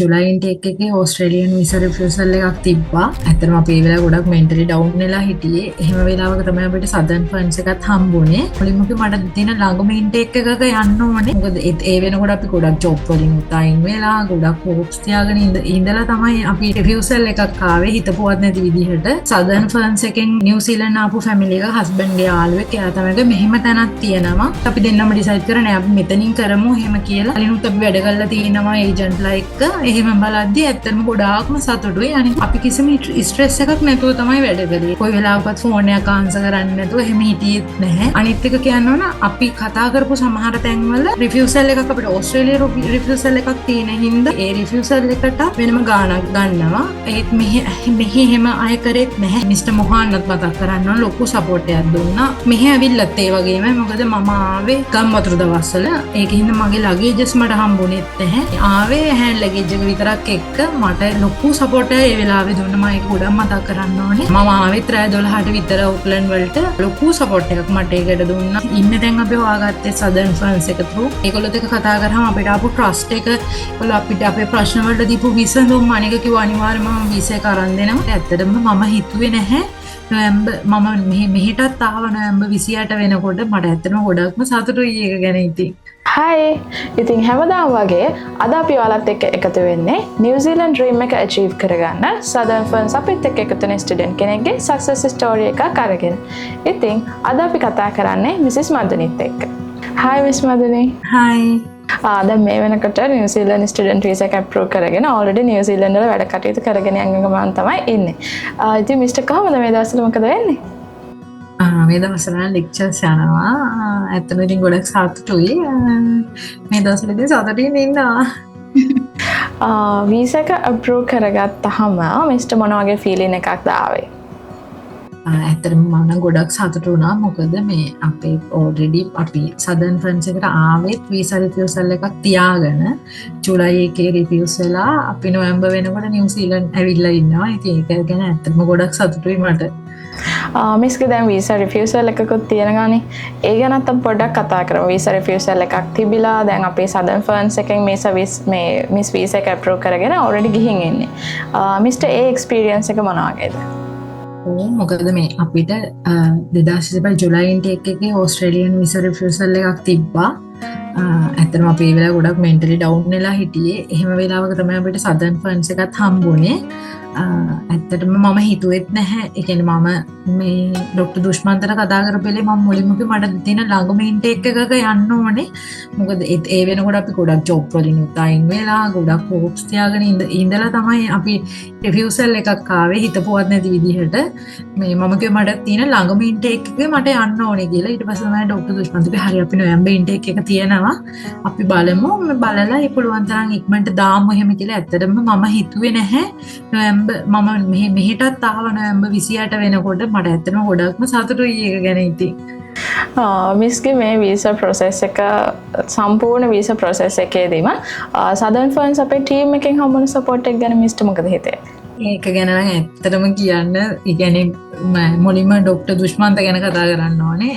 ජුලයි intake එකේ Australian විසා රිෆියුසල් එකක් තිබ්බා. ඇත්තටම අපි ඒ වෙලාව ගොඩක් මෙන්ටලි ඩවුන් වෙලා හිටියේ. එහෙම වෙලාවක තමයි අපිට සදර්න් ෆන්ඩ්ස් එකත් හම්බුනේ. මුලින්ම මට දින ළඟම ඉන්ටේක් එකක යන්න ඕනේ. මොකද ඒ වෙනකොට අපි ගොඩක් ජොබ් වලින් උතයින් වෙලා ගොඩක් හෝප්ස් තියාගෙන ඉඳලා තමයි අපි රිෆියුසල් එකක් ආවේ හිතපුවත් නැති විදිහට. සදර්න් ෆන්ඩ්ස් එකෙන් නිව්සීලන්ත ආපු ෆැමිලි එක හස්බන්ඩ්ගේ යාළුවෙක් එයා තමයි මෙහෙම තැනක් තියෙනවා. අපි දෙන්නම ඩිසයිඩ් කරන්නේ අපි මෙතනින් කරමු එහෙම කියලා. අලිනුත් අපි වැඩ කරලා තියෙනවා ඒජන්ට්ලා එක්ක. එහෙම බලද්දි ඇත්තටම ගොඩාක්ම සතුටුයි. අනිත් අපි කිසිම ස්ට්‍රෙස් එකක් නැතුව තමයි වැඩ කරේ. කොයි වෙලාවකවත් ෆෝන් එකක් ආන්සර් කරන්නේ නැතුව එහෙම හිටියෙත් නැහැ. අනිත් එක කියන්න ඕන අපි කතා කරපු සමහර තැන්වල රිෆියුසල් එකක් අපිට ඕස්ට්‍රේලියාවේ රිෆියුසල් එකක් තියෙන හින්දා ඒ රිෆියුසල් එකට වෙනම ගාණක් ගන්නවා. ඒත් මෙහි එහෙම අය කරෙත් නැහැ. මිස්ටර් මොහාන්නත් මතක් කරන්න ඕන ලොකු සපෝට් එකක් දුන්නා. මෙහි ඇවිල්ලත් ඒ වගේම මොකද මම ආවේ ගම්වතුර දවස්වල. ඒකින්ද මගේ ලගේජස් මට හම්බුනේත් නැහැ. ආවේ හෑන්ඩ් ලගේජ් එක විතරක් එක්ක මට ලොකු සපෝට් එකක් ඒ වෙලාවේ දුන්න මම ඒක ගොඩක් මතක් කරන්න ඕනේ. මම ආවෙත් රෑ 12ට විතර ඕක්ලන්ඩ් වලට ලොකු සපෝට් එකක් මට ඒකට දුන්නා. ඉන්න දැන් අපි හොයාගත්තේ සදර්න් ෆන්ඩ්ස් එක through. ඒගොල්ලොත් එක්ක කතා කරාම අපිට ආපු ට්‍රස්ට් එක ඒගොල්ලෝ අපිට අපේ ප්‍රශ්න වලට දීපු විසඳුම් අනික කිව්වා අනිවාර්යයෙන්ම වීසා එක අරන් දෙනවා. ඇත්තටම මම හිතුවේ නැහැ නොවැම්බර් මම මෙහෙටත් ආව නොවැම්බර් 28 වෙනකොට මට ඇත්තටම ගොඩක්ම සතුටුයි ඒක ගැන ඉතින්. හයි! ඉතින් හැමදාම වගේ අද අපි ඔයාලත් එක්ක එකතු වෙන්නේ නිව්සීලන්ත ඩ්‍රීම් එක අචීව් කරගන්න සදර්න් ෆර්න්ස් අපිත් එක්ක එකතු වෙන ස්ටුඩන්ට් කෙනෙක්ගේ සක්සස් ස්ටෝරි එකක් අරගෙන. ඉතින් අද අපි කතා කරන්නේ මිසස් මදුනිත් එක්ක. හයි මිස් මදුනි. හයි. දැන් මේ වෙනකොට නිව්සීලන්ත ස්ටුඩන්ට් වීසා එක අප්‍රූව් කරගෙන ඔල්රෙඩි නිව්සීලන්ත වල වැඩ කටයුතු කරගෙන යන ගමන් තමයි ඉන්නේ. ඉතින් මිස්ටර් කොහමද මේ දවස්වල මොකද වෙන්නේ? මේ දවස්වල ලෙක්චර්ස් යනවා. ඇත්තටම ඉතින් ගොඩක් සතුටුයි. මේ දවස්වලදී සතුටින් ඉන්නවා. වීසා එක අප්‍රූව් කරගත්තාම මිස්ටර් මොන වගේ ෆීලින් එකක්ද ආවේ? ඇත්තටම මම ගොඩක් සතුටු වුණා. මොකද මේ අපේ ඔල්රෙඩි අපි සදර්න් ෆ්‍රන්ස් එකට ආවෙත් වීසා රිෆියුසල් එකක් තියාගෙන ජුලයි එකේ රිෆියුස් වෙලා අපි නොවැම්බර් වෙනකොට නිව්සීලන්ත ඇවිල්ලා ඉන්නවා. ඉතින් ඒක ගැන ඇත්තටම ගොඩක් සතුටුයි මට. මිස්ගේ දැන් වීසා රිෆියුසල් එකකුත් තියෙනගානේ. ඒ ගැනත් අපි පොඩ්ඩක් කතා කරමු. වීසා රිෆියුසල් එකක් තිබිලා දැන් අපේ සදර්න් ෆර්න්ස් එකෙන් මේ සර්විස් මේ මිස් වීසා එක අප්‍රූව් කරගෙන ඔල්රෙඩි ගිහින් ඉන්නේ. මිස්ටර් ඒ එක්ස්පීරියන්ස් එක මොන වගේද? මොකද මේ අපිට 2025 ජුලයි ඉන්ටේක් එකේ ඕස්ට්‍රේලියන් විසා රිෆියුසල් එකක් තිබ්බා. ඇත්තටම අපි ඒ වෙලාව ගොඩක් මෙන්ටලි ඩවුන් වෙලා හිටියේ. එහෙම වෙලාවක තමයි අපිට සදර්න් ෆන්ඩ්ස් එකත් හම්බුනේ. ඇත්තටම මම හිතුවෙත් නැහැ. ඒ කියන්නේ මම මේ ડોක්ටර් දුෂ්මන්තට කතා කරපෙලේ මම මුලින්ම මට දින ළඟම ඉන්ටේක් එකක යන්න ඕනේ. මොකද ඒ වෙනකොට අපි ගොඩක් ජොබ් වලින් උතයින් වෙලා ගොඩක් හෝප්ස් තියාගෙන ඉඳලා තමයි අපි රිෆියුසල් එකක් ආවේ හිතපුවත් නැති විදිහට. මේ මම කිව්වා මට තියෙන ළඟම ඉන්ටේක් එකේ මට යන්න ඕනේ කියලා. ඊට පස්සේ තමයි ડોක්ටර් දුෂ්මන්ත කිව්වේ හරි අපි නොවැම්බර් ඉන්ටේක් එක තියෙනවා. අපි බලමු බලලා ඒ පුළුවන් තරම් ඉක්මනට දාමු එහෙම කියලා. ඇත්තටම මම හිතුවේ නැහැ නොවැම්බර් මම මෙහෙටත් ආව නොවැම්බර් 28 වෙනකොට මට ඇත්තටම ගොඩක්ම සතුටුයි ඒක ගැන ඉතින්. මිස්ගේ මේ වීසා ප්‍රොසෙස් එක සම්පූර්ණ වීසා ප්‍රොසෙස් එකේදීම සදර්න් ෆර්න්ස් අපේ ටීම් එකෙන් හම්බුන සපෝට් එක ගැන මිස්ට මොකද හිතේ? ඒක ගැන නම් ඇත්තටම කියන්න ඒ කියන්නේ මුලින්ම ડોක්ටර් දුෂ්මන්ත ගැන කතා කරන්න ඕනේ.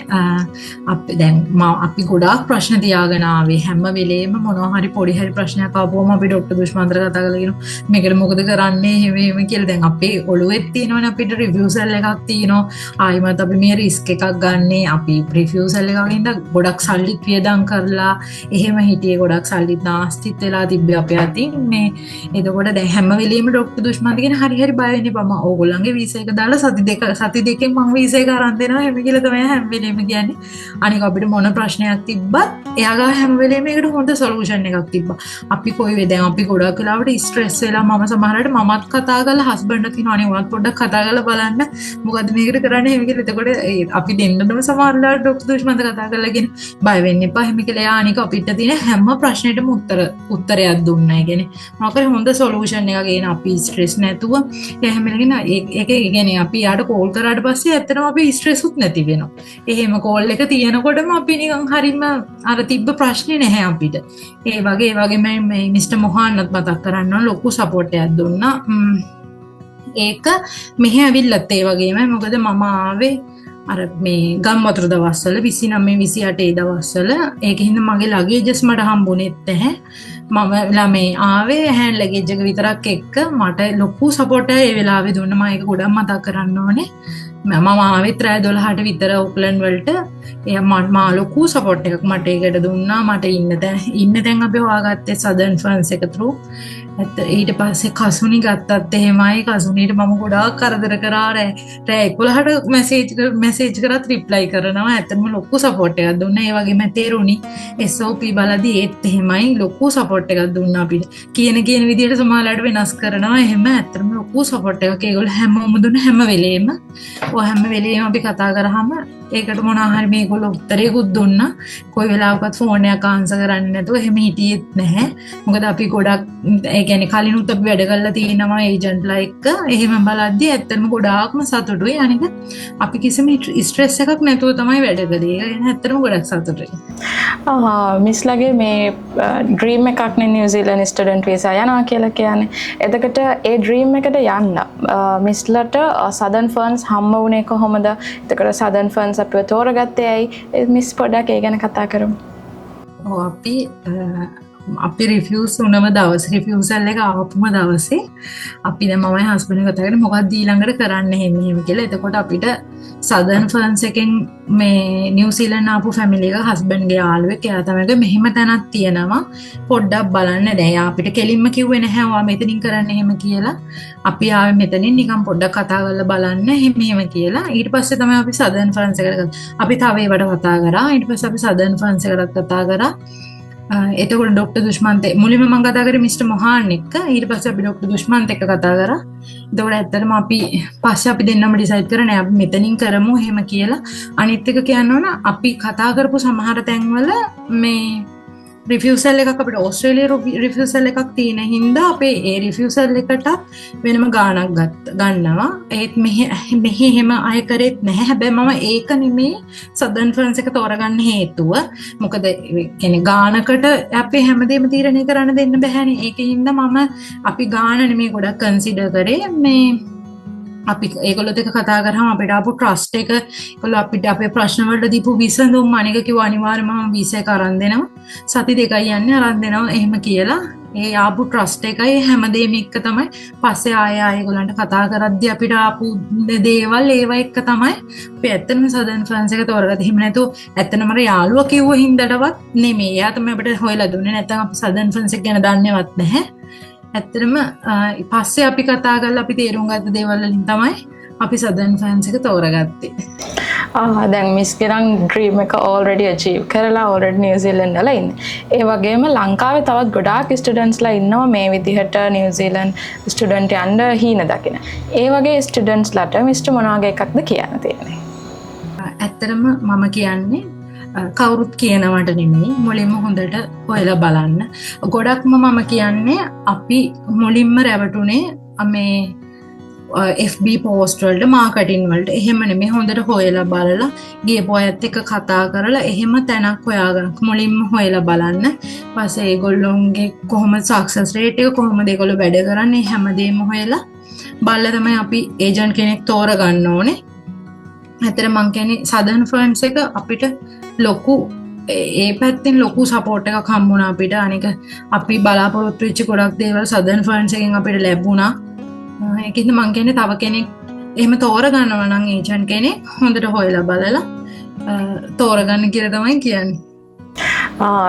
අපි ගොඩාක් ප්‍රශ්න තියාගෙන ආවේ හැම වෙලේම මොනවා හරි පොඩි හරි ප්‍රශ්නයක් ආවම අපි ડોක්ටර් දුෂ්මන්තට කතා කරලා කියනවා මේකට මොකද කරන්නේ එහෙම කියලා. දැන් අපේ ඔළුවෙත් තියෙනවනේ අපිට රිෆියුසල් එකක් තියෙනවා. ආයිමත් අපි මේ රිස්ක් එකක් ගන්නෙ අපි රිෆියුසල් එකකින් ඉඳ ගොඩක් සල්ලි වියදම් කරලා එහෙම හිටියේ ගොඩක් සල්ලි නාස්තිත් වෙලා තිබ්බේ අපේ අතින් මේ. එතකොට දැන් හැම වෙලේම ડોක්ටර් දුෂ්මන්ත කියන හරි බය වෙන්න එපා. මම ඕගොල්ලන්ගේ වීසා එක දාලා සති දෙකෙන් මම වීසා එක අරන් දෙනවා එහෙම කියලා තමයි හැම වෙලේම කියන්නේ. අනික අපිට මොන ප්‍රශ්නයක් තිබ්බත් එයාගා හැම වෙලේම ඒකට හොඳ සොලියුෂන් එකක් තිබ්බා. අපි කොයි වෙද දැන් අපි ගොඩක් වෙලාවට ස්ට්‍රෙස් වෙලා මම සමහරවිට මමත් කතා කරලා හස්බන්ඩ්ට කියනවා අනේ ඔයාත් පොඩ්ඩක් කතා කරලා බලන්න මොකද්ද මේකට කරන්නේ එහෙම කියලා. එතකොට අපි දෙන්නටම සමහරවිට ડોක්ටර් දුෂ්මන්ත කතා කරලා කියන බය වෙන්න එපා එහෙම කියලා. එයා අනික අපිට තියෙන හැම ප්‍රශ්නෙටම උත්තරයක් දුන්නා. ඒ කියන්නේ මොකද හොඳ සොලියුෂන් එකක් ගේන අපි ස්ට්‍රෙස් නැතුව එහෙම නේද ඒක කියන්නේ අපි යාට කෝල් කරාට පස්සේ ඇත්තටම අපි ස්ට්‍රෙස් උත් නැති වෙනවා. එහෙම කෝල් එක තියෙනකොටම අපි නිකන් හරිම අර තිබ්බ ප්‍රශ්නේ නැහැ අපිට. ඒ වගේ මේ මිස්ටර් මොහාන්නත් මතක් කරන්න ඕන ලොකු සපෝට් එකක් දුන්නා. ඒක මෙහෙ ඇවිල්ලත් ඒ වගේම මොකද මම ආවේ අර මේ ගම්වතුර දවස්වල 29 28 දවස්වල ඒකින්ද මගේ ලගේජස් මට හම්බුනේත් නැහැ. මම ළමේ ආවේ හැන් ලගේජ් එක විතරක් එක්ක මට ලොකු සපෝට් එකක් ඒ වෙලාවේ දුන්න. මම ඒක ගොඩක් මතක් කරන්න ඕනේ. මම ආවෙත් රෑ 12ට විතර ඕක්ලන්ඩ් වලට. මා ලොකු සපෝට් එකක් මට ඒකට දුන්නා. මට ඉන්න තැන් අපි හොයාගත්තේ සදර්න් ෆර්න්ස් එක through. ඊට පස්සේ කසුනි ගත්තත් එහෙමයි. කසුනිට මම ගොඩාක් කරදර කරා. රෑ 11ට මැසේජ් කරත් රිප්ලයි කරනවා. ඇත්තටම ලොකු සපෝට් එකක් දුන්නා. ඒ වගේම තේරුණි SOP බලදී ඒත් එහෙමයි ලොකු සපෝට් එකක් දුන්නා අපිට. කියන විදිහට සමාජලට වෙනස් කරනවා. එහෙම ඇත්තටම ලොකු සපෝට් එකක් ඒගොල්ලෝ හැමෝම දුන්න හැම වෙලේම. හැම වෙලේම අපි කතා කරාම ඒකට මොනවා හරි මේගොල්ලෝ උත්තරයකුත් දුන්නා. කොයි වෙලාවකත් ෆෝන් එක ආන්සර් කරන්නේ නැතුව එහෙම හිටියෙත් නැහැ. මොකද අපි ගොඩක් ඒ කියන්නේ කලිනුත් අපි වැඩ කරලා තියෙනවා ඒජන්ට්ලා එක්ක. එහෙම බලද්දී ඇත්තටම ගොඩාක්ම සතුටුයි. අනික අපි කිසිම ස්ට්‍රෙස් එකක් නැතුව තමයි වැඩ කළේ. ඒ කියන්නේ ඇත්තටම ගොඩක් සතුටුයි. මිස්ලගේ මේ ඩ්‍රීම් එකක් නේ නිව්සීලන්ත ස්ටුඩන්ට් වීසා යනවා කියලා කියන්නේ. එතකොට ඒ ඩ්‍රීම් එකට යන්න මිස්ලට සදර්න් ෆර්න්ස් හම්බ වුණේ කොහොමද? එතකොට සදර්න් ෆර්න්ස් අපිව තෝරගත්තේ ඇයි? මිස් පොඩ්ඩක් ඒ ගැන කතා කරමු. අපි රිෆියුස් වුණම දවස් රිෆියුසල් එක ආපුම දවසේ අපි දැන් මමයි හස්බන්ඩ් කතා කරේ මොකක්ද ඊළඟට කරන්න එහෙම කියලා. එතකොට අපිට සදර්න් ෆර්න්ස් එකෙන් මේ නිව්සීලන්ත ආපු ෆැමිලි එක හස්බන්ඩ්ගේ යාළුවෙක් එයා තමයි මෙහෙම තැනක් තියෙනවා පොඩ්ඩක් බලන්න. දැන් එයා අපිට කෙලින්ම කිව්වේ නැහැ ඔයා මෙතනින් කරන්න එහෙම කියලා. අපි ආවේ මෙතනින් නිකන් පොඩ්ඩක් කතා කරලා බලන්න එහෙම කියලා. ඊට පස්සේ තමයි අපි සදර්න් ෆර්න්ස් එකට ගත්තා. අපි තව ඒවට කතා කරා. ඊට පස්සේ අපි සදර්න් ෆර්න්ස් එකට කතා කරා. එතකොට ඩොක්ටර් දුෂ්මන්ත මුලින්ම මම කතා කරේ මිස්ටර් මොහාන් එක්ක. ඊට පස්සේ අපි ඩොක්ටර් දුෂ්මන්ත එක්ක කතා කරා. එතකොට ඇත්තටම අපි පස්සේ අපි දෙන්නම ඩිසයිඩ් කරා නෑ අපි මෙතනින් කරමු එහෙම කියලා. අනිත් එක කියන්න ඕන අපි කතා කරපු සමහර තැන්වල මේ රිෆියුසල් එකක් අපිට ඕස්ට්‍රේලියාවේ රිෆියුසල් එකක් තියෙන හින්දා අපේ ඒ රිෆියුසල් එකට වෙනම ගාණක් ගන්නවා. ඒත් මෙහි එහෙම අය කරෙත් නැහැ. හැබැයි මම ඒක නෙමේ සදර්න් ෆර්න්ස් එක තෝරගන්න හේතුව. මොකද කියන්නේ ගාණකට අපි හැමදේම තීරණය කරන්න දෙන්න බෑනේ. ඒකින්ද මම අපි ගාණ නෙමේ ගොඩක් කන්සිඩර් කරේ. මේ අපි ඒගොල්ලොත් එක්ක කතා කරාම අපිට ආපු ට්‍රස්ට් එක ඒගොල්ලෝ අපිට අපේ ප්‍රශ්න වලට දීපු විසඳුම් අනික කිව්වා අනිවාර්යයෙන්ම වීසා එක අරන් දෙනවා. සති දෙකයි යන්නේ අරන් දෙනවා එහෙම කියලා. ඒ ආපු ට්‍රස්ට් එකයි හැමදේම එක්ක තමයි පස්සේ ආයෙ ඒගොල්ලන්ට කතා කරද්දී අපිට ආපු දේවල් ඒවා එක්ක තමයි අපි ඇත්තටම සදර්න් ෆර්න්ස් එක තෝරගත්තේ. එහෙම නැතුව ඇත්තටම අර යාළුවා කිව්ව හින්දාටවත් නෙමෙයි. එයා තමයි අපිට හොයලා දුන්නේ. නැත්නම් අපි සදර්න් ෆර්න්ස් එක ගැන දන්නේවත් නැහැ. ඇත්තටම පස්සේ අපි කතා කරලා අපි තේරුම් ගත්ත දේවල් වලින් තමයි අපි සදර්න් ෆර්න්ස් එක තෝරගත්තේ. දැන් මිස්ගේ නම් ඩ්‍රීම් එක ඔල්රෙඩි අචීව් කරලා ඔල්රෙඩි නිව්සීලන්ත වල ඉන්නේ. ඒ වගේම ලංකාවේ තවත් ගොඩාක් ස්ටුඩන්ට්ස්ලා ඉන්නවා මේ විදිහට නිව්සීලන්ත ස්ටුඩන්ට් යන්න හීන දකින. ඒ වගේ ස්ටුඩන්ට්ස්ලාට මිස්ටර් මොනවාගේ එකක්ද කියන්න තියෙන්නේ? ඇත්තටම මම කියන්නේ කවුරුත් කියනවට නෙමෙයි මුලින්ම හොඳට හොයලා බලන්න. ගොඩක්ම මම කියන්නේ අපි මුලින්ම රැවටුනේ මේ FB පෝස්ට් වලට මාකටිං වලට. එහෙම නෙමෙයි හොඳට හොයලා බලලා ගියපු අයත් එක්ක කතා කරලා එහෙම තැනක් හොයාගන්න. මුලින්ම හොයලා බලන්න. ඊපස්සේ ඒගොල්ලොන්ගේ කොහොමද සක්සස් රේට් එක කොහොමද ඒගොල්ලෝ වැඩ කරන්නේ හැමදේම හොයලා බලලා තමයි අපි ඒජන්ට් කෙනෙක් තෝරගන්න ඕනේ. ඇත්තට මං කියන්නේ සදර්න් ෆර්න්ස් එක අපිට ලොකු ඒ පැත්තෙන් ලොකු සපෝට් එකක් හම්බුණා අපිට. අනික අපි බලාපොරොත්තු වෙච්ච ගොඩක් දේවල් සදර්න් ෆර්න්ස් එකෙන් අපිට ලැබුණා. ඒකින්ද මං කියන්නේ තව කෙනෙක් එහෙම තෝරගන්නවා නම් ඒජන්ට් කෙනෙක් හොඳට හොයලා බලලා තෝරගන්න කියලා තමයි කියන්නේ.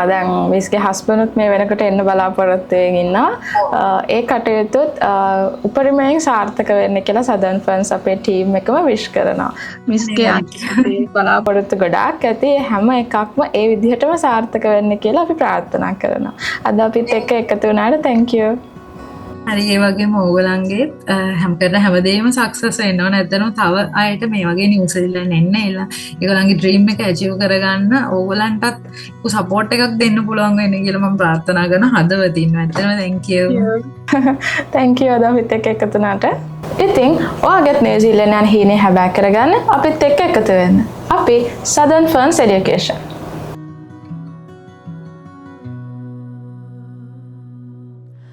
දැන් මිස්ගේ හස්බන්ඩ්ත් මේ වෙනකොට එන්න බලාපොරොත්තු වෙමින් ඉන්නවා. ඒ කටයුතුත් උපරිමයෙන් සාර්ථක වෙන්න කියලා සදර්න් ෆර්න්ස් අපේ ටීම් එකම විශ් කරනවා. මිස්ගේ බලාපොරොත්තු ගොඩාක් ඇති. හැම එකක්ම ඒ විදිහටම සාර්ථක වෙන්න කියලා අපි ප්‍රාර්ථනා කරනවා. අද අපිත් එක්ක එකතු වුණාට thank you. හරි ඒ වගේම ඕගොල්ලන්ගේ හැමදේම සක්සස් වෙන්න ඕන. නැත්නම් තව අයට මේ වගේ නිව්සීලන්ත එන්න එලා ඒගොල්ලන්ගේ ඩ්‍රීම් එක අචීව් කරගන්න ඕගොල්ලන්ටත් සපෝට් එකක් දෙන්න පුළුවන් වෙන්න කියලා මම ප්‍රාර්ථනා කරන හදවතින්. ඇත්තටම thank you. thank you අද අපිත් එක්ක එකතු වුණාට. ඉතින් ඔයාගෙත් නිව්සීලන්ත යන හීනේ හැබෑ කරගන්න අපිත් එක්ක එකතු වෙන්න. අපි Southern Ferns Education